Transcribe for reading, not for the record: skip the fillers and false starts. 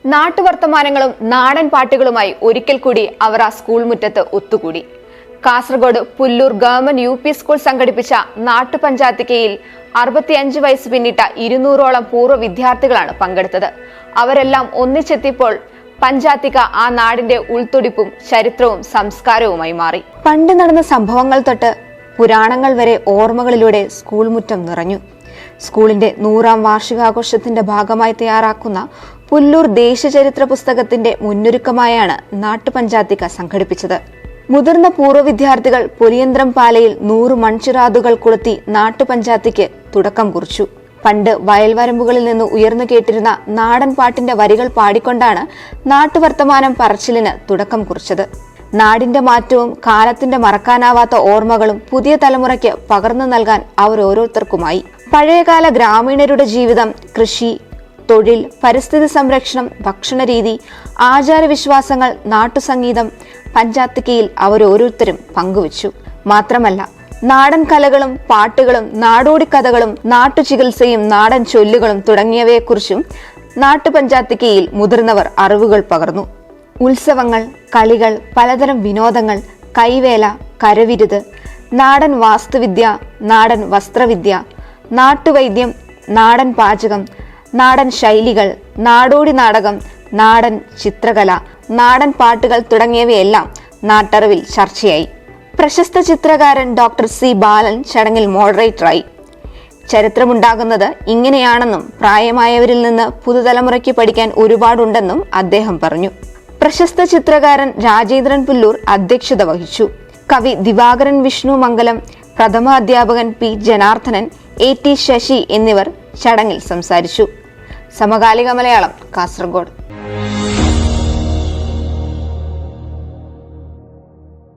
നാട്ടുവർത്തമാനങ്ങളും നാടൻ പാട്ടുകളുമായി ഒരിക്കൽ കൂടി അവർ ആ സ്കൂൾ മുറ്റത്ത് ഒത്തുകൂടി. Kasaragod Pullur government UP school സംഘടിപ്പിച്ച നാട്ടുപഞ്ചായത്തിക്കയിൽ 65 വയസ്സ് പിന്നിട്ട 200ഓളം പൂർവ്വ വിദ്യാർത്ഥികളാണ് പങ്കെടുത്തത്. അവരെല്ലാം ഒന്നിച്ചെത്തിയപ്പോൾ പഞ്ചായത്തിക്ക ആ നാടിന്റെ ഉൾത്തുടിപ്പും ചരിത്രവും സംസ്കാരവുമായി മാറി. പണ്ട് നടന്ന സംഭവങ്ങൾ തൊട്ട് പുരാണങ്ങൾ വരെ ഓർമ്മകളിലൂടെ സ്കൂൾ മുറ്റം നിറഞ്ഞു. സ്കൂളിന്റെ 100ാം വാർഷികാഘോഷത്തിന്റെ ഭാഗമായി തയ്യാറാക്കുന്ന പുല്ലൂർ ദേശചരിത്ര പുസ്തകത്തിന്റെ മുന്നൊരുക്കമായാണ് നാട്ടുപഞ്ചായത്തിക്ക സംഘടിപ്പിച്ചത്. മുതിർന്ന പൂർവ്വ വിദ്യാർത്ഥികൾ പുലിയന്ത്രം പാലയിൽ 100 മൺചിറാതുകൾ കൊളുത്തി നാട്ടുപഞ്ചായത്തിക്ക് തുടക്കം കുറിച്ചു. പണ്ട് വയൽവരമ്പുകളിൽ നിന്ന് ഉയർന്നു കേട്ടിരുന്ന നാടൻ പാട്ടിന്റെ വരികൾ പാടിക്കൊണ്ടാണ് നാട്ടുവർത്തമാനം പറച്ചിലിന് തുടക്കം കുറിച്ചത്. നാടിന്റെ മാറ്റവും കാലത്തിന്റെ മറക്കാനാവാത്ത ഓർമ്മകളും പുതിയ തലമുറയ്ക്ക് പകർന്നു നൽകാൻ അവർ ഓരോരുത്തർക്കുമായി. പഴയകാല ഗ്രാമീണരുടെ ജീവിതം, കൃഷി, തൊഴിൽ, പരിസ്ഥിതി സംരക്ഷണം, ഭക്ഷണരീതി, ആചാരവിശ്വാസങ്ങൾ, നാട്ടുസംഗീതം പഞ്ചായത്തിക്കയിൽ അവരോരോരുത്തരും പങ്കുവച്ചു. മാത്രമല്ല, നാടൻ കലകളും പാട്ടുകളും നാടോടിക്കഥകളും നാട്ടുചികിത്സയും നാടൻ ചൊല്ലുകളും തുടങ്ങിയവയെക്കുറിച്ചും നാട്ടുപഞ്ചായത്തിക്കയിൽ മുതിർന്നവർ അറിവുകൾ പകർന്നു. ഉത്സവങ്ങൾ, കളികൾ, പലതരം വിനോദങ്ങൾ, കൈവേല, കരവിരുത്, നാടൻ വാസ്തുവിദ്യ, നാടൻ വസ്ത്രവിദ്യ, നാട്ടുവൈദ്യം, നാടൻ പാചകം, നാടൻ ശൈലികൾ, നാടോടി നാടകം, നാടൻ ചിത്രകല, നാടൻ പാട്ടുകൾ തുടങ്ങിയവയെല്ലാം നാട്ടറിവിൽ ചർച്ചയായി. പ്രശസ്ത ചിത്രകാരൻ ഡോക്ടർ C. ബാലൻ ചടങ്ങിൽ മോഡറേറ്ററായി. ചരിത്രമുണ്ടാകുന്നത് ഇങ്ങനെയാണെന്നും പ്രായമായവരിൽ നിന്ന് പുതുതലമുറയ്ക്ക് പഠിക്കാൻ ഒരുപാടുണ്ടെന്നും അദ്ദേഹം പറഞ്ഞു. പ്രശസ്ത ചിത്രകാരൻ രാജേന്ദ്രൻ പുല്ലൂർ അധ്യക്ഷത വഹിച്ചു. കവി ദിവാകരൻ വിഷ്ണു മംഗലം, പ്രഥമ അധ്യാപകൻ P. ജനാർദ്ദനൻ, A.T. ശശി എന്നിവർ ചടങ്ങിൽ സംസാരിച്ചു. സമകാലിക മലയാളം, കാസർഗോഡ്.